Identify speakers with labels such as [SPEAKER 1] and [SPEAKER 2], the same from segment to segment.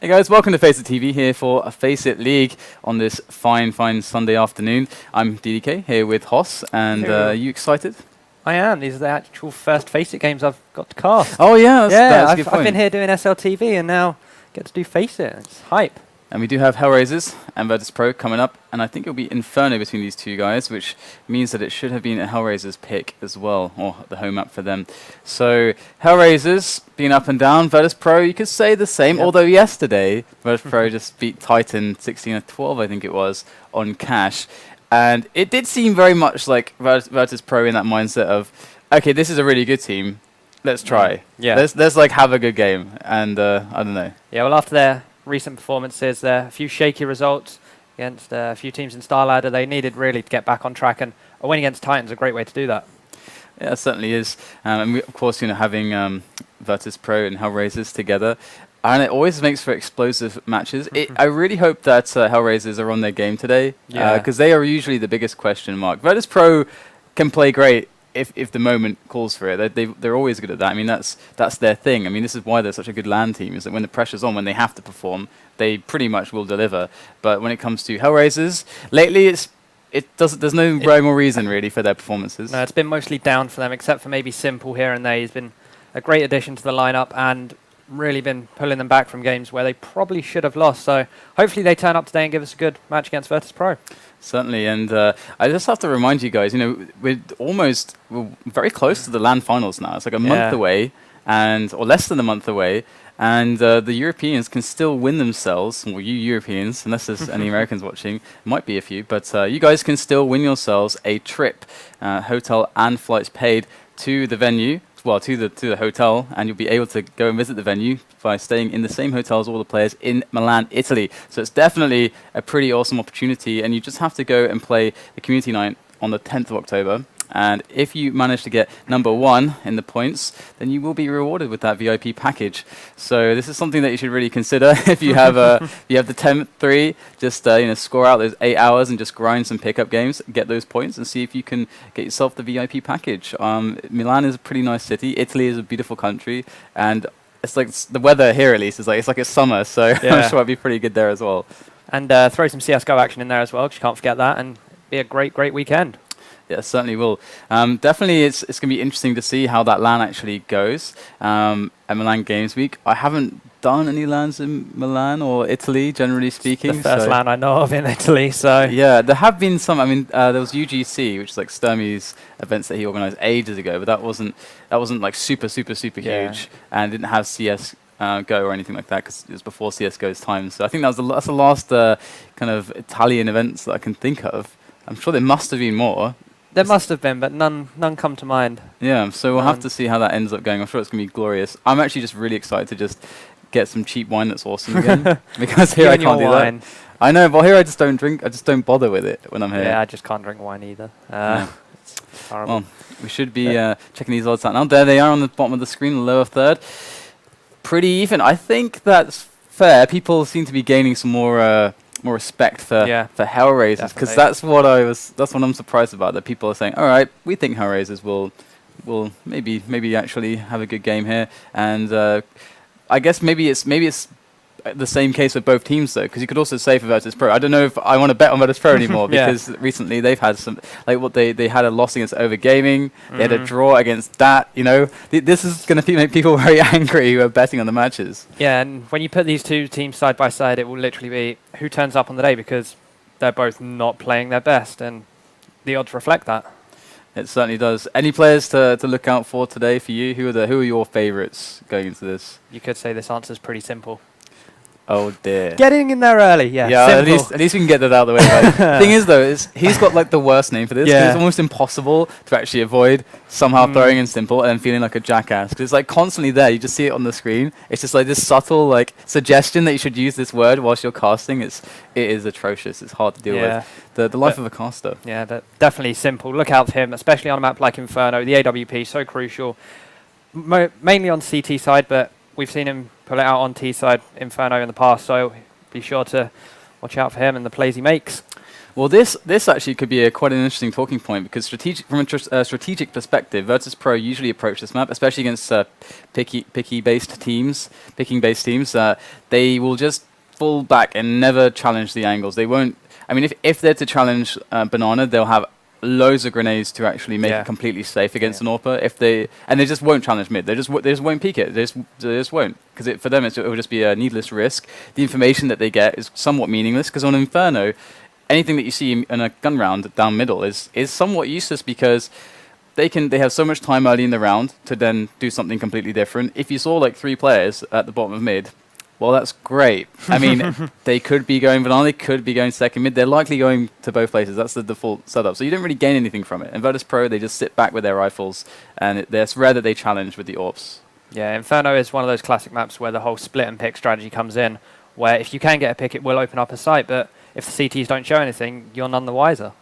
[SPEAKER 1] Hey guys, welcome to FaceitTV here for a Faceit League on this fine Sunday afternoon. I'm DDK here with Hoss, and are you excited?
[SPEAKER 2] I am. These are the actual first Faceit games I've got to cast.
[SPEAKER 1] Oh yeah, that's a good point.
[SPEAKER 2] I've been here doing SLTV and now get to do Faceit. It's hype.
[SPEAKER 1] And we do have HellRaisers and Virtus.Pro coming up, and I think it'll be Inferno between these two guys, which means that it should have been a HellRaisers pick as well, or the home map for them. So HellRaisers being up and down, Virtus.Pro you could say the same, although yesterday Virtus.Pro just beat Titan 16-12, I think it was, on cash. And it did seem very much like Virtus.Pro in that mindset of, okay, this is a really good team, let's try.
[SPEAKER 2] Yeah.
[SPEAKER 1] Let's like have a good game, and I don't know.
[SPEAKER 2] Yeah, well after their recent performances, a few shaky results against a few teams in Star Ladder, they needed really to get back on track, and a win against Titan's a great way to do that.
[SPEAKER 1] Yeah, it certainly is. And we, of course, having Virtus.Pro and HellRaisers together, and it always makes for explosive matches. I really hope that HellRaisers are on their game today, because they are usually the biggest question mark. Virtus.Pro can play great if the moment calls for it. They're always good at that. I mean, that's their thing. I mean, this is why they're such a good LAN team, is that when the pressure's on, when they have to perform, they pretty much will deliver. But when it comes to HellRaisers, lately there's no rhyme or reason really for their performances.
[SPEAKER 2] No, it's been mostly down for them, except for maybe Simple here and there. He's been a great addition to the lineup and really been pulling them back from games where they probably should have lost. So hopefully they turn up today and give us a good match against Virtus.Pro.
[SPEAKER 1] Certainly, and I just have to remind you guys, we're very close to the LAN finals now. It's like a month away, or less than a month away, and the Europeans can still win themselves, well, you Europeans, unless there's any Americans watching, might be a few, but you guys can still win yourselves a trip, hotel and flights paid to the venue. Well, to the hotel, and you'll be able to go and visit the venue by staying in the same hotel as all the players in Milan, Italy. So it's definitely a pretty awesome opportunity, and you just have to go and play the community night on the 10th of October. And if you manage to get number 1 in the points, then you will be rewarded with that VIP package. So this is something that you should really consider. If you have the 10th 3, just score out those 8 hours and just grind some pickup games, get those points, and see if you can get yourself the VIP package. Milan is a pretty nice city. Italy is a beautiful country, and it's like the weather here at least is like it's summer. So I'm sure it'll be pretty good there as well. And
[SPEAKER 2] throw some CS:GO action in there as well, because you can't forget that, and be a great weekend.
[SPEAKER 1] Yeah, it certainly will. Definitely, it's going to be interesting to see how that LAN actually goes at Milan Games Week. I haven't done any LANs in Milan or Italy, generally speaking.
[SPEAKER 2] It's the first LAN I know of in Italy, so...
[SPEAKER 1] Yeah, there have been some. I mean, there was UGC, which is like Sturmey's events that he organised ages ago, but that wasn't like super huge, and didn't have CS Go or anything like that, because it was before CSGO's time. So I think that's the last kind of Italian events that I can think of. I'm sure there must have been more.
[SPEAKER 2] There must have been, but none come to mind.
[SPEAKER 1] Yeah, so we'll have to see how that ends up going. I'm sure it's going to be glorious. I'm actually just really excited to just get some cheap wine that's awesome again, because here I can't do that. I know, but here I just don't drink. I just don't bother with it when I'm here.
[SPEAKER 2] Yeah, I just can't drink wine either. It's horrible.
[SPEAKER 1] Well, we should be checking these odds out now. There they are on the bottom of the screen, the lower third. Pretty even. I think that's fair. People seem to be gaining some more respect for HellRaisers, because that's what I'm surprised about, that people are saying, all right, we think HellRaisers will maybe actually have a good game here. And I guess maybe it's the same case with both teams, though, because you could also say for Virtus.Pro, I don't know if I want to bet on Virtus.Pro anymore, because recently they've had some, like they had a loss against Overgaming, they had a draw against that, this is going to make people very angry who are betting on the matches.
[SPEAKER 2] Yeah, and when you put these two teams side by side, it will literally be who turns up on the day, because they're both not playing their best, and the odds reflect that.
[SPEAKER 1] It certainly does. Any players to look out for today for you? Who are your favourites going into this?
[SPEAKER 2] You could say this answer is pretty simple.
[SPEAKER 1] Oh dear.
[SPEAKER 2] Getting in there early, yeah.
[SPEAKER 1] At least we can get that out of the way. Thing is, though, he's got like the worst name for this. It's almost impossible to actually avoid somehow throwing in Simple and then feeling like a jackass, because it's like constantly there. You just see it on the screen. It's just like this subtle like suggestion that you should use this word whilst you're casting. It is atrocious. It's hard to deal with. The life of a caster.
[SPEAKER 2] Yeah, but definitely Simple. Look out for him, especially on a map like Inferno. The AWP so crucial, mainly on CT side, but we've seen him pull it out on T side Inferno in the past, so be sure to watch out for him and the plays he makes.
[SPEAKER 1] Well, this actually could be quite an interesting talking point because from a strategic perspective, Virtus.Pro usually approach this map, especially against picking based teams. They will just fall back and never challenge the angles. They won't. I mean, if they're to challenge Banana, they'll have loads of grenades to actually make it completely safe against an AWP. They just won't challenge mid. They just won't peek it. They just won't, because for them it will just be a needless risk. The information that they get is somewhat meaningless, because on Inferno, anything that you see in a gun round down middle is somewhat useless, because they have so much time early in the round to then do something completely different. If you saw like 3 players at the bottom of mid, well, that's great. I mean, they could be going Banana, they could be going second mid. They're likely going to both places. That's the default setup. So you don't really gain anything from it. In Virtus.Pro, they just sit back with their rifles, and it's rare that they challenge with the AWPs.
[SPEAKER 2] Yeah, Inferno is one of those classic maps where the whole split and pick strategy comes in, where if you can get a pick, it will open up a site, but if the CTs don't show anything, you're none the wiser.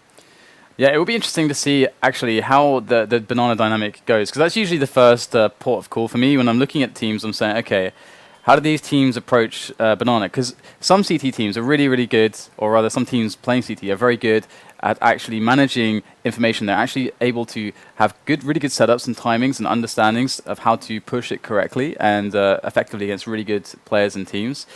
[SPEAKER 1] Yeah, it will be interesting to see actually how the Banana dynamic goes, because that's usually the first port of call for me. When I'm looking at teams, I'm saying, okay, how do these teams approach Banana? Because some CT teams are really, really good, or rather some teams playing CT are very good at actually managing information. They're actually able to have really good setups and timings and understandings of how to push it correctly and effectively against really good players and teams.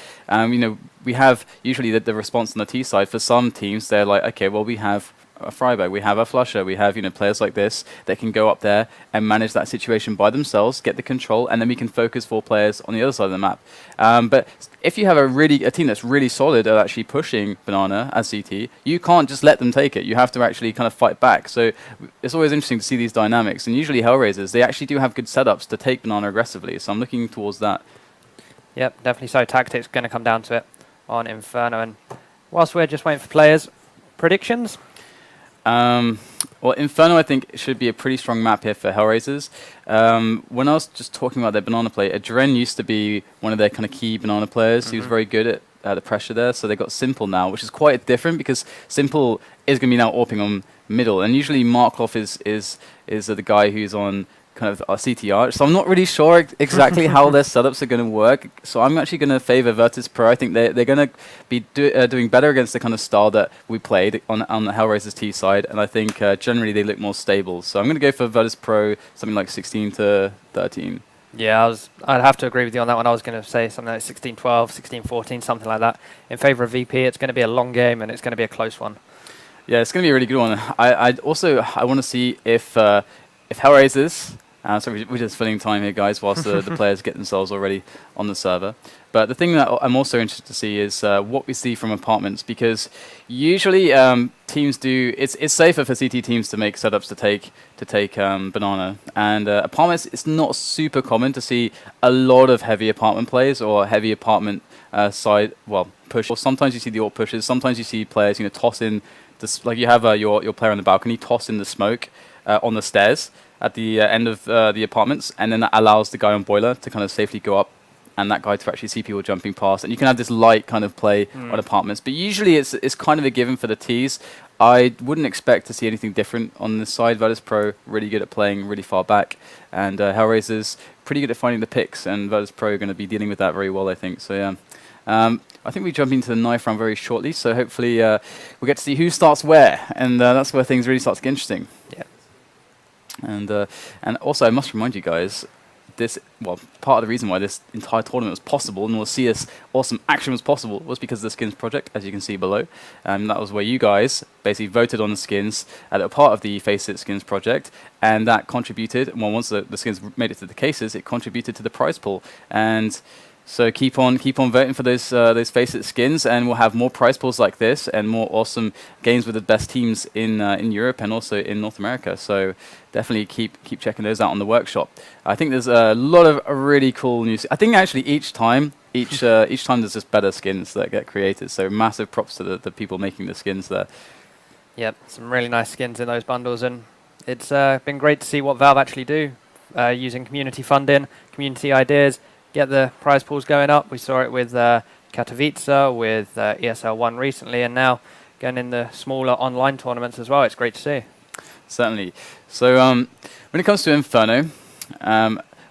[SPEAKER 1] We have usually the response on the T side. For some teams, they're like, okay, well, we have a Freiberg, we have a Flusher, we have players like this that can go up there and manage that situation by themselves, get the control, and then we can focus 4 players on the other side of the map. But if you have a team that's really solid at actually pushing Banana as CT, you can't just let them take it. You have to actually kind of fight back. So it's always interesting to see these dynamics. And usually HellRaisers, they actually do have good setups to take Banana aggressively. So I'm looking towards that.
[SPEAKER 2] Yep, definitely so. Tactics going to come down to it on Inferno. And whilst we're just waiting for players, predictions?
[SPEAKER 1] Well, Inferno, I think, should be a pretty strong map here for HellRaisers. When I was just talking about their Banana play, Adren used to be one of their kind of key Banana players. He was very good at the pressure there, so they got Simple now, which is quite different, because Simple is going to be now AWPing on middle, and usually Markelov is the guy who's on kind of our CTR. So I'm not really sure exactly how their setups are going to work. So I'm actually going to favor Virtus.Pro. I think they're going to be doing better against the kind of style that we played on the HellRaisers T side, and I think generally they look more stable. So I'm going to go for Virtus.Pro, something like 16-13.
[SPEAKER 2] Yeah, I'd have to agree with you on that one. I was going to say something like 16-12, 16-14, something like that. In favor of VP, it's going to be a long game, and it's going to be a close one.
[SPEAKER 1] Yeah, it's going to be a really good one. I want to see if HellRaisers, sorry, we're just filling time here, guys, whilst the players get themselves already on the server. But the thing that I'm also interested to see is what we see from apartments, because usually teams do. It's safer for CT teams to make setups to take Banana, and apartments. It's not super common to see a lot of heavy apartment plays or heavy apartment side. Well, push. Or sometimes you see the AWP pushes. Sometimes you see players toss in like you have your player on the balcony toss in the smoke on the stairs at the end of the apartments, and then that allows the guy on boiler to kind of safely go up, and that guy to actually see people jumping past, and you can have this light kind of play on apartments. But usually it's kind of a given for the Ts. I wouldn't expect to see anything different on this side. Virtus.Pro really good at playing really far back, and HellRaisers pretty good at finding the picks, and Virtus.Pro are going to be dealing with that very well, I think. So yeah. I think we jump into the knife round very shortly, so hopefully we'll get to see who starts where, and that's where things really start to get interesting.
[SPEAKER 2] Yeah.
[SPEAKER 1] And also, I must remind you guys, part of the reason why this entire tournament was possible and we'll see this awesome action was possible was because of the skins project, as you can see below. That was where you guys basically voted on the skins that are part of the FACEIT skins project, and that contributed, well, once the skins made it to the cases, it contributed to the prize pool. And so keep on voting for those FACEIT skins, and we'll have more prize pools like this and more awesome games with the best teams in Europe and also in North America. So definitely keep checking those out on the workshop. I think there's a lot of really cool news. I think actually each time there's just better skins that get created. So massive props to the people making the skins there.
[SPEAKER 2] Yep, some really nice skins in those bundles, and it's been great to see what Valve actually do using community funding, community ideas. Get the prize pools going up. We saw it with Katowice, with ESL1 recently, and now going in the smaller online tournaments as well. It's great to see.
[SPEAKER 1] Certainly. So when it comes to Inferno,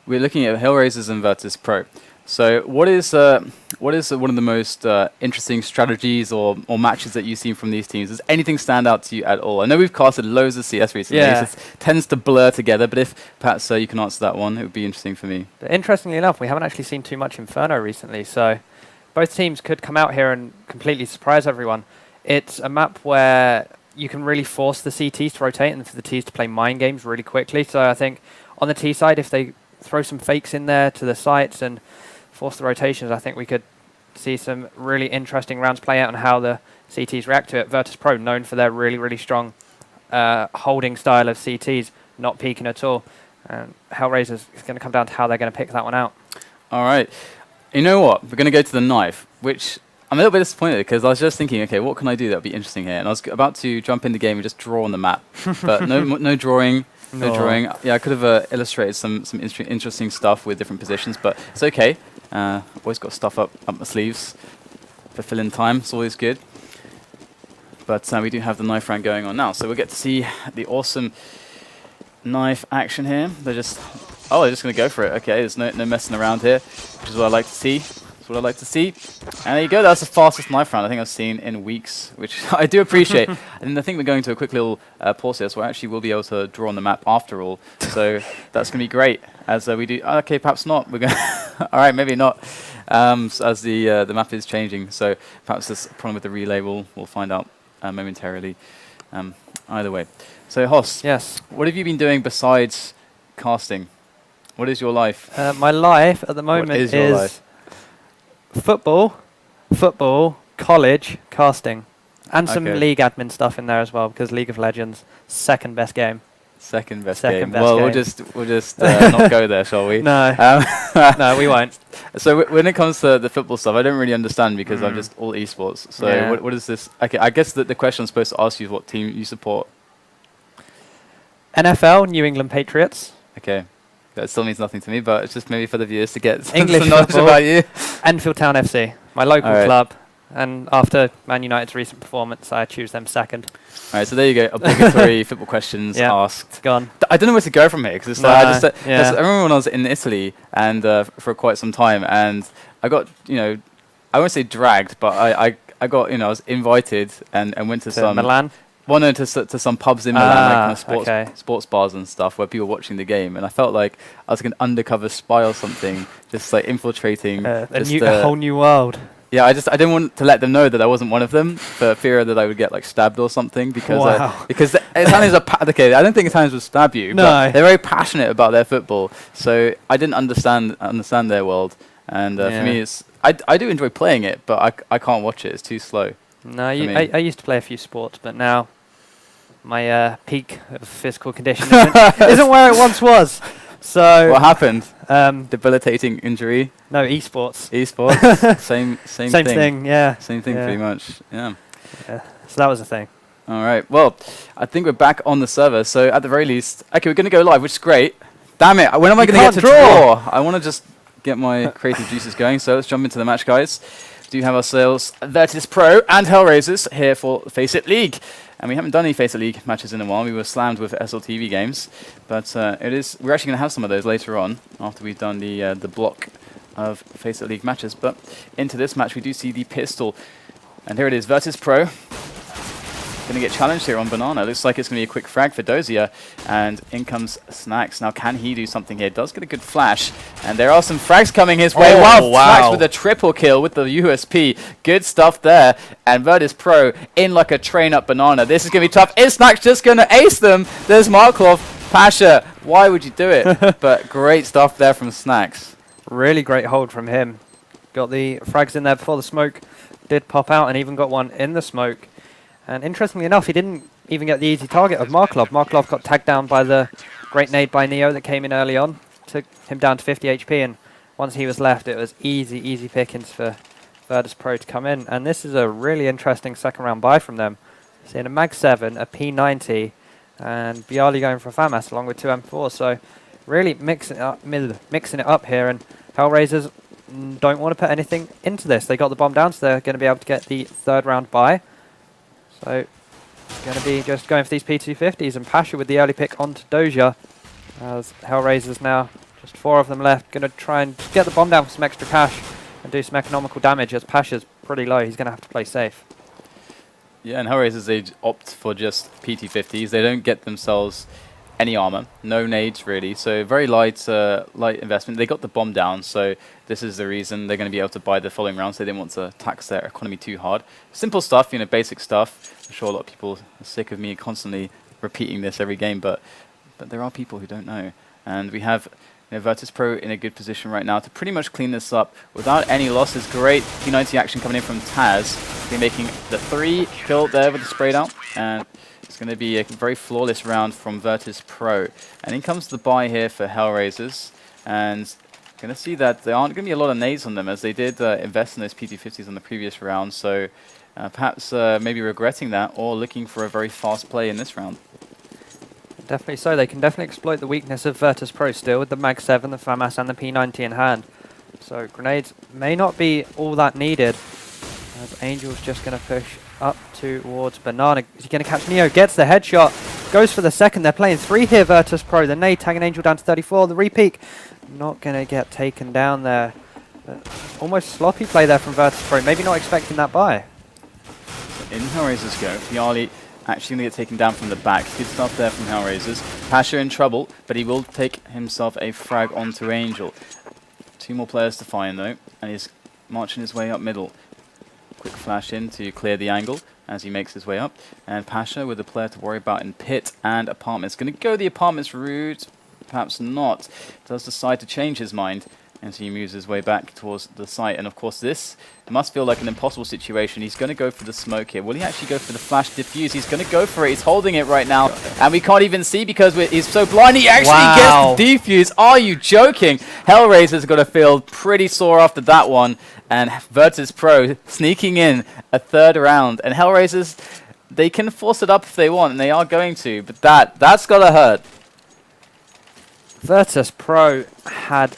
[SPEAKER 1] we're looking at HellRaisers and Virtus.Pro. So what is one of the most interesting strategies or matches that you've seen from these teams? Does anything stand out to you at all? I know we've casted loads of CS recently, so it tends to blur together, but if perhaps you can answer that one, it would be interesting for me.
[SPEAKER 2] But interestingly enough, we haven't actually seen too much Inferno recently, so both teams could come out here and completely surprise everyone. It's a map where you can really force the CTs to rotate and for the Ts to play mind games really quickly. So I think on the T side, if they throw some fakes in there to the sites and force the rotations, I think we could see some really interesting rounds play out on how the CTs react to it. Virtus.Pro, known for their really, really strong holding style of CTs, not peeking at all. And HellRaisers is going to come down to how they're going to pick that one out.
[SPEAKER 1] All right. You know what? We're going to go to the knife, which I'm a little bit disappointed because I was just thinking, okay, what can I do that would be interesting here? And I was about to jump in the game and just draw on the map, but no drawing. No drawing. Yeah, I could have illustrated some interesting stuff with different positions, but it's okay. Always got stuff up my sleeves for filling time. It's always good. But we do have the knife round going on now, so we'll get to see the awesome knife action here. They're just going to go for it. Okay, there's no messing around here, which is what I like to see. That's what I like to see. And there you go. That's the fastest knife round I think I've seen in weeks, which I do appreciate. And I think we're going to a quick little pause here, so I actually will be able to draw on the map after all. So that's going to be great as we do. Okay, perhaps not. We're going. All right, maybe not. As the map is changing, so perhaps there's a problem with the relay. We'll find out momentarily. Either way. So Hoss,
[SPEAKER 2] yes.
[SPEAKER 1] What have you been doing besides casting? What is your life?
[SPEAKER 2] My life at the moment is football, college, casting, and some league admin stuff in there as well, because League of Legends, second best game.
[SPEAKER 1] Second best game. Well, we'll just not go there, shall we?
[SPEAKER 2] No, no, we won't.
[SPEAKER 1] So when it comes to the football stuff, I don't really understand because I'm just all esports. So what is this? Okay, I guess that the question I'm supposed to ask you is what team you support.
[SPEAKER 2] NFL, New England Patriots.
[SPEAKER 1] Okay. That still means nothing to me, but it's just maybe for the viewers to get
[SPEAKER 2] English
[SPEAKER 1] some knowledge about you.
[SPEAKER 2] Enfield Town FC, my local club. And after Man United's recent performance, I choose them second. All
[SPEAKER 1] right, so there you go. Obligatory football questions asked.
[SPEAKER 2] Gone.
[SPEAKER 1] I don't know where to go from here because I remember when I was in Italy and for quite some time, and I got I won't say dragged, but I got I was invited and went to some
[SPEAKER 2] Milan.
[SPEAKER 1] Well, no, to some pubs in Milan, like kind of sports bars and stuff, where people were watching the game, and I felt like I was like an undercover spy or something, just like infiltrating
[SPEAKER 2] a whole new world.
[SPEAKER 1] Yeah, I didn't want to let them know that I wasn't one of them, for fear that I would get like stabbed or something, because Italians are okay. I don't think Italians would stab you, but they're very passionate about their football. So I didn't understand their world, and for me, I do enjoy playing it, but I can't watch it. It's too slow.
[SPEAKER 2] No, I used to play a few sports, but now my peak of physical condition isn't where it once was. So
[SPEAKER 1] what happened? Debilitating injury?
[SPEAKER 2] No, esports.
[SPEAKER 1] Esports? same thing.
[SPEAKER 2] Yeah.
[SPEAKER 1] Same thing, pretty much. Yeah.
[SPEAKER 2] So that was the thing.
[SPEAKER 1] All right. Well, I think we're back on the server. So at the very least, okay, we're going to go live, which is great. Damn it! When am I going to get to draw? I want to just get my creative juices going. So let's jump into the match, guys. We do have ourselves Virtus.Pro and HellRaisers here for FACEIT League. And we haven't done any FACEIT League matches in a while. We were slammed with SLTV games. But we're actually going to have some of those later on, after we've done the block of FACEIT League matches. But into this match, we do see the pistol. And here it is, Virtus.Pro. Going to get challenged here on Banana. Looks like it's going to be a quick frag for Dosia. And in comes Snax. Now, can he do something here? Does get a good flash. And there are some frags coming his way. Wow. Snax with a triple kill with the USP. Good stuff there. And Virtus.Pro in like a train up Banana. This is going to be tough. Is Snax just going to ace them? There's Markelov. Pasha, why would you do it? But great stuff there from Snax.
[SPEAKER 2] Really great hold from him. Got the frags in there before the smoke did pop out, and even got one in the smoke. And interestingly enough, he didn't even get the easy target of Markelov. Markelov got tagged down by the great nade by Neo that came in early on. Took him down to 50 HP, and once he was left, it was easy pickings for Virtus.Pro to come in. And this is a really interesting second round buy from them. Seeing a Mag 7, a P90, and byali going for a FAMAS along with 2 M4. So really mixing it up here, and HellRaisers don't want to put anything into this. They got the bomb down, so they're going to be able to get the third round buy. So, going to be just going for these P250s, and Pasha with the early pick onto Dosia, as HellRaisers now Just 4 of them left. Going to try and get the bomb down for some extra cash and do some economical damage as Pasha's pretty low. He's going to have to play safe.
[SPEAKER 1] Yeah, and HellRaisers, they opt for just PT-50s. They don't get themselves any armor, no nades really, so very light investment. They got the bomb down, so this is the reason they're going to be able to buy the following rounds. They didn't want to tax their economy too hard. Simple stuff, you know, basic stuff. I'm sure a lot of people are sick of me constantly repeating this every game, but there are people who don't know. And we have Virtus.Pro in a good position right now to pretty much clean this up without any losses. Great P90 action coming in from TaZ. They're making the 3 kill there with the spray down, and it's going to be a very flawless round from Virtus.Pro. And in comes the buy here for HellRaisers, and going to see that there aren't going to be a lot of nades on them as they did invest in those PT-50s on the previous round, so perhaps maybe regretting that or looking for a very fast play in this round.
[SPEAKER 2] Definitely so. They can definitely exploit the weakness of Virtus.Pro still with the Mag 7, the FAMAS and the P90 in hand. So grenades may not be all that needed as Angel's just going to push up towards Banana. Is he going to catch Neo? Gets the headshot. Goes for the second. They're playing 3 here, Virtus.Pro. The nade tagging Angel down to 34. The repeak not going to get taken down there. Almost sloppy play there from Virtus.Pro. Maybe not expecting that buy.
[SPEAKER 1] In HellRaisers go. byali actually going to get taken down from the back. Good stuff there from HellRaisers. Pasha in trouble, but he will take himself a frag onto Angel. 2 more players to find though, and he's marching his way up middle. Quick flash in to clear the angle as he makes his way up. And Pasha with a player to worry about in pit and apartments. Going to go the apartments route, perhaps not. Does decide to change his mind as he moves his way back towards the site. And of course this must feel like an impossible situation. He's going to go for the smoke here. Will he actually go for the flash diffuse? He's going to go for it. He's holding it right now. And we can't even see because he's so blind. He actually gets the defuse. Are you joking? HellRaisers got to feel pretty sore after that one. And Virtus.Pro sneaking in a 3rd round. And HellRaisers, they can force it up if they want, and they are going to. But that's got to hurt.
[SPEAKER 2] Virtus.Pro had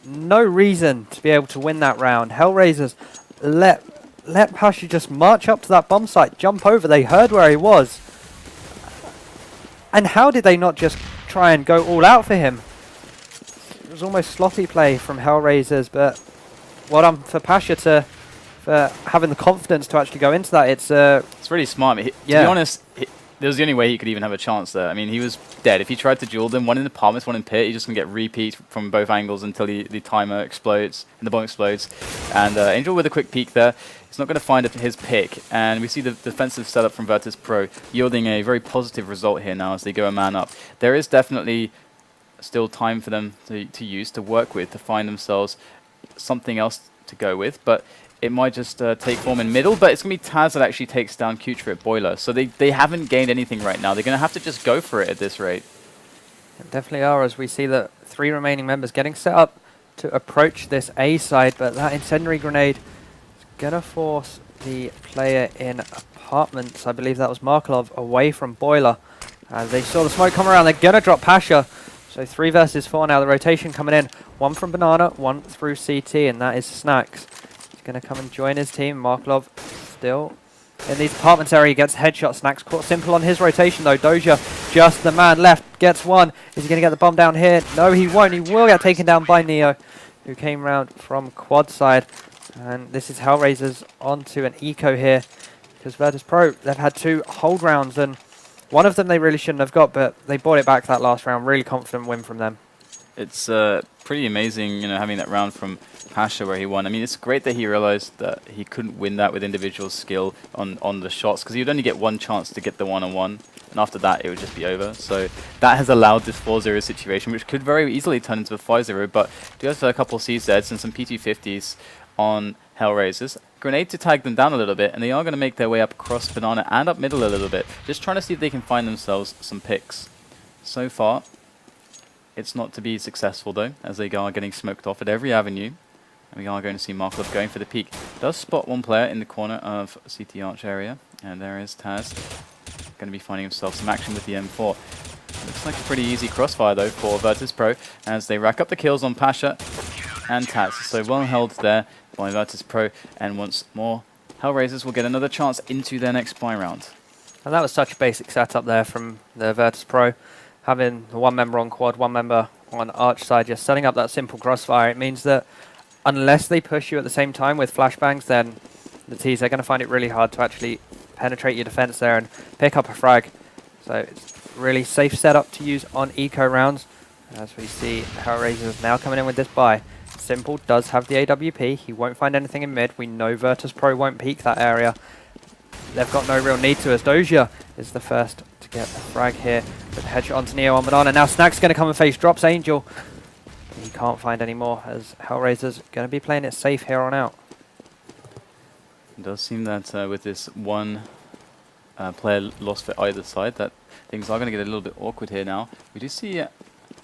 [SPEAKER 2] no reason to be able to win that round. HellRaisers let Pasha just march up to that bomb site, jump over. They heard where he was. And how did they not just try and go all out for him? It was almost sloppy play from HellRaisers, but well done for Pasha for having the confidence to actually go into that. It's
[SPEAKER 1] really smart. To be honest, there was the only way he could even have a chance there. I mean, he was dead. If he tried to duel them, one in the apartments, one in pit, he's just going to get repeat from both angles until the timer explodes and the bomb explodes. And Angel with a quick peek there. He's not going to find his pick. And we see the defensive setup from Virtus.Pro yielding a very positive result here now as they go a man up. There is definitely still time for them to use, to work with, to find themselves something else to go with. But it might just take form in middle, but it's going to be TaZ that actually takes down kucher at Boiler. So they haven't gained anything right now. They're going to have to just go for it at this rate.
[SPEAKER 2] They definitely are, as we see the 3 remaining members getting set up to approach this A side, but that incendiary grenade is going to force the player in apartments, I believe that was Markelov, away from Boiler. As they saw the smoke come around, they're going to drop Pasha. So 3 versus 4 now, the rotation coming in. 1 from Banana, 1 through CT, and that is Snax. Going to come and join his team. Markelov still in these apartments area. He gets a headshot. Snax caught simple on his rotation though. Dosia, just the man left, gets 1. Is he going to get the bomb down here? No, he won't. He will get taken down by Neo, who came round from quad side. And this is HellRaisers onto an eco here. Because Virtus.Pro, they've had 2 hold rounds, and one of them they really shouldn't have got, but they brought it back that last round. Really confident win from them.
[SPEAKER 1] It's pretty amazing, you know, having that round from Pasha where he won. I mean, it's great that he realized that he couldn't win that with individual skill on the shots, because he would only get 1 chance to get the one-on-one, and after that it would just be over. So that has allowed this 4-0 situation, which could very easily turn into a 5-0, but do have a couple CZs and some PT-50s on HellRaisers. Grenade to tag them down a little bit, and they are going to make their way up across Banana and up middle a little bit, just trying to see if they can find themselves some picks. So far, it's not to be successful though, as they are getting smoked off at every avenue. And we are going to see Markelov going for the peak. Does spot 1 player in the corner of CT Arch area, and there is TaZ. Going to be finding himself some action with the M4. Looks like a pretty easy crossfire though for Virtus.Pro as they rack up the kills on Pasha and TaZ. So well held there by Virtus.Pro, and once more HellRaisers will get another chance into their next buy round.
[SPEAKER 2] And that was such a basic setup there from the Virtus.Pro, having the 1 member on quad, 1 member on Arch side, just setting up that simple crossfire. It means that unless they push you at the same time with flashbangs, then the T's are going to find it really hard to actually penetrate your defense there and pick up a frag. So it's really safe setup to use on eco rounds. As we see HellRaisers now coming in with this buy. Simple does have the AWP. He won't find anything in mid. We know Virtus.Pro won't peek that area. They've got no real need to, as Dosia is the first to get the frag here. With the headshot onto Neo on banana. Now Snax going to come and face, drops Angel. He can't find any more, as HellRaisers going to be playing it safe here on out.
[SPEAKER 1] It does seem that with this one player lost for either side, that things are going to get a little bit awkward here now. We do see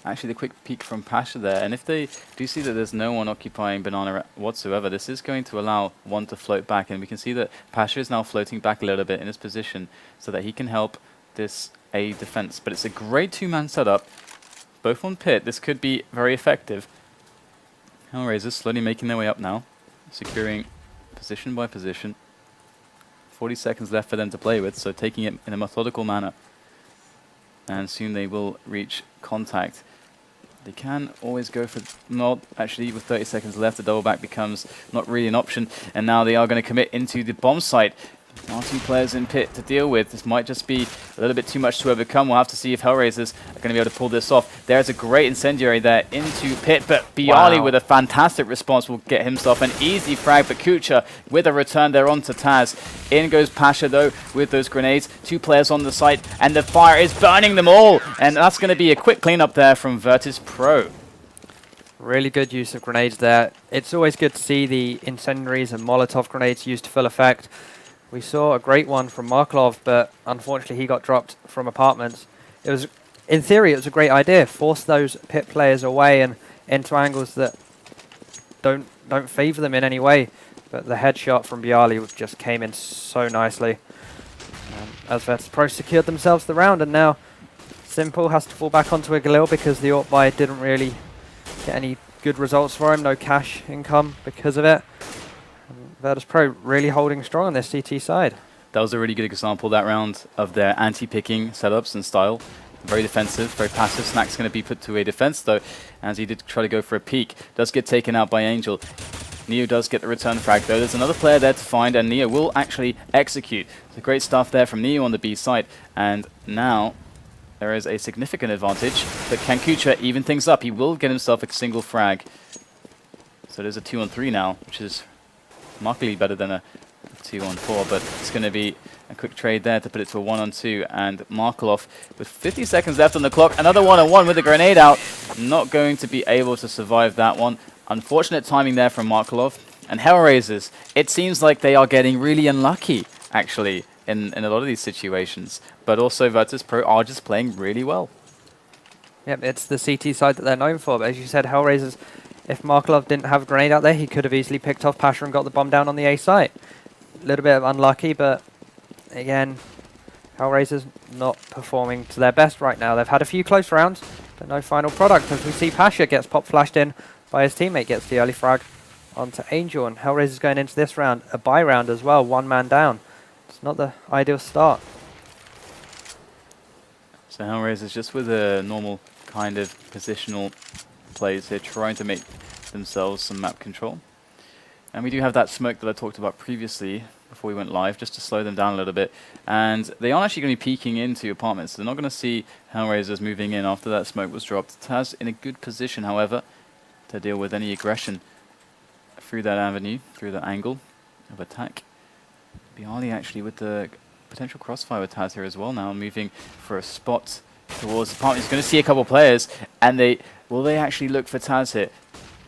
[SPEAKER 1] actually the quick peek from Pasha there, and if they do see that there's no one occupying banana whatsoever, this is going to allow one to float back, and we can see that Pasha is now floating back a little bit in his position so that he can help this A defense. But it's a great two-man setup, both on pit. This could be very effective. HellRaisers slowly making their way up now, securing position by position. 40 seconds left for them to play with, so taking it in a methodical manner. And soon they will reach contact. They can always go for, not actually with 30 seconds left, the double back becomes not really an option, and now they are going to commit into the bomb site. Now 2 players in pit to deal with. This might just be a little bit too much to overcome. We'll have to see if HellRaisers are going to be able to pull this off. There's a great incendiary there into pit, but byali with a fantastic response will get himself an easy frag, but kucher with a return there onto TaZ. In goes Pasha though with those grenades. 2 players on the site, and the fire is burning them all, and that's going to be a quick cleanup there from Virtus.Pro.
[SPEAKER 2] Really good use of grenades there. It's always good to see the incendiaries and Molotov grenades used to full effect. We saw a great one from Markelov, but unfortunately he got dropped from apartments. It was, in theory, it was a great idea. Force those pit players away and into angles that don't favour them in any way. But the headshot from byali just came in so nicely. As Virtus.Pro secured themselves the round, and now Simple has to fall back onto a Galil because the AWP buy didn't really get any good results for him. No cash income because of it. Virtus.Pro really holding strong on this CT side.
[SPEAKER 1] That was a really good example that round of their anti-picking setups and style. Very defensive, very passive. Snax going to be put to a defense though, as he did try to go for a peek. Does get taken out by Angel. Neo does get the return frag though. There's another player there to find, and Neo will actually execute. So great stuff there from Neo on the B side. And now there is a significant advantage, but can kucher even things up? He will get himself a single frag. So there's a 2-on-3 now, which is markedly better than a 2-on-4, but it's going to be a quick trade there to put it to a 1-on-2, and Markelov with 50 seconds left on the clock, another 1-on-1 with a grenade out, not going to be able to survive that one. Unfortunate timing there from Markelov. And HellRaisers, it seems like they are getting really unlucky actually in a lot of these situations, but also Virtus.Pro are just playing really well.
[SPEAKER 2] Yep, it's the CT side that they're known for, but as you said, HellRaisers, if Markelov didn't have a grenade out there, he could have easily picked off Pasha and got the bomb down on the A site. A little bit of unlucky, but again, HellRaisers not performing to their best right now. They've had a few close rounds, but no final product. As we see, Pasha gets pop flashed in by his teammate, gets the early frag onto Angel, and HellRaisers going into this round, a buy round as well, 1 man down. It's not the ideal start.
[SPEAKER 1] So HellRaisers just with a normal kind of positional plays here, trying to make themselves some map control. And we do have that smoke that I talked about previously before we went live, just to slow them down a little bit. And they aren't actually going to be peeking into apartments. They're not going to see HellRaisers moving in after that smoke was dropped. TaZ in a good position, however, to deal with any aggression through that avenue, through that angle of attack. byali actually with the potential crossfire with TaZ here as well now, moving for a spot towards the apartment. He's going to see a couple players, and will they actually look for TaZ here?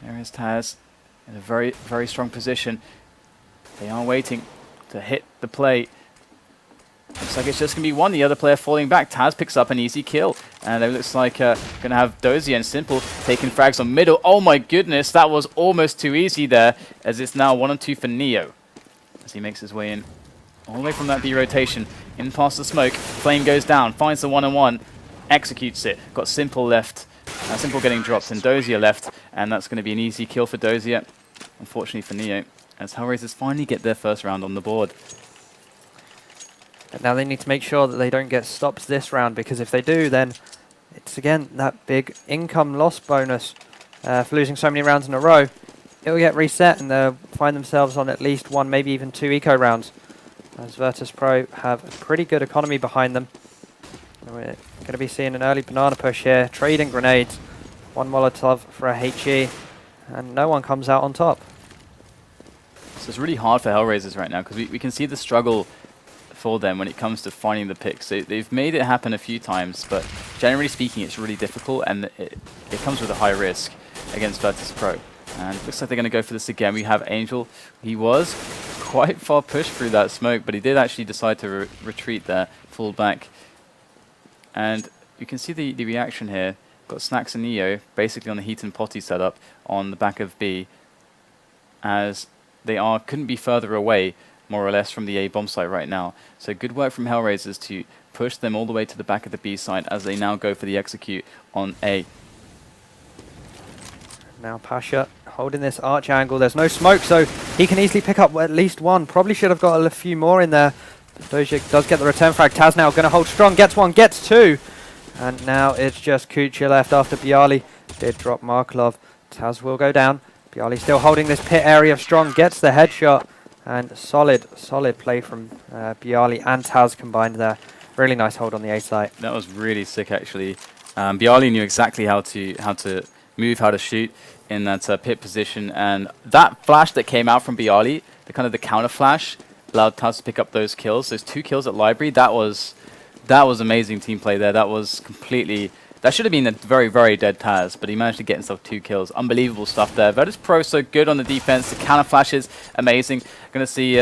[SPEAKER 1] There is TaZ in a very, very strong position. They are waiting to hit the play. Looks like it's just going to be one. The other player falling back. TaZ picks up an easy kill. And it looks like going to have Dosia and Simple taking frags on middle. Oh my goodness, that was almost too easy there, as it's now 1-on-2 for Neo. As he makes his way in, all the way from that B rotation, in past the smoke. Flame goes down, finds the 1-on-1, executes it. Got Simple left. Simple getting dropped, and Dosia left. And that's going to be an easy kill for Dosia, unfortunately for Neo, as HellRaisers finally get their first round on the board.
[SPEAKER 2] But now they need to make sure that they don't get stopped this round, because if they do, then it it's again that big income loss bonus for losing so many rounds in a row. It'll get reset and they'll find themselves on at least 1, maybe even 2 eco rounds, as Virtus.Pro have a pretty good economy behind them. We're going to be seeing an early banana push here, trading grenades, 1 Molotov for a HE, and no one comes out on top.
[SPEAKER 1] So it's really hard for HellRaisers right now, because we can see the struggle for them when it comes to finding the picks. They've made it happen a few times, but generally speaking it's really difficult, and it comes with a high risk against Virtus.Pro. And it looks like they're going to go for this again. We have Angel. He was quite far pushed through that smoke, but he did actually decide to retreat there, fall back. And you can see the reaction here. Got Snax and Neo basically on the Heat and Potty setup on the back of B, as they couldn't be further away, more or less, from the A bomb site right now. So good work from HellRaisers to push them all the way to the back of the B site as they now go for the execute on A.
[SPEAKER 2] Now Pasha holding this arch angle. There's no smoke, so he can easily pick up at least 1. Probably should have got a few more in there. Dosia does get the return frag. TaZ now going to hold strong. Gets 1, gets 2. And now it's just Kucher left after byali did drop Markelov. TaZ will go down. byali still holding this pit area strong. Gets the headshot. And solid play from byali and TaZ combined there. Really nice hold on the A site.
[SPEAKER 1] That was really sick, actually. byali knew exactly how to move, how to shoot in that pit position, and that flash that came out from byali, the counter flash, allowed TaZ to pick up those kills. Those 2 kills at library, that was amazing team play there. That should have been a very, very dead TaZ, but he managed to get himself 2 kills. Unbelievable stuff there. Virtus.Pro so good on the defense. The counter flashes, amazing. Going to see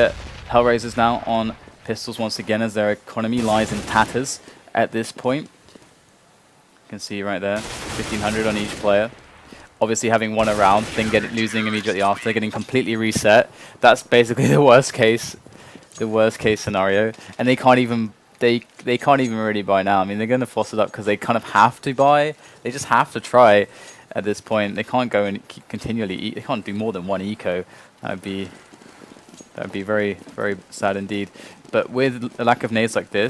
[SPEAKER 1] HellRaisers now on pistols once again, as their economy lies in tatters at this point. You can see right there, 1,500 on each player. Obviously having won a round, then losing immediately after, getting completely reset. That's basically the worst case scenario. And they can't even really buy now. I mean, they're going to force it up because they kind of have to buy. They just have to try at this point. They can't go and continually eat. They can't do more than 1 eco. That'd be very, very sad indeed. But with a lack of nades like this,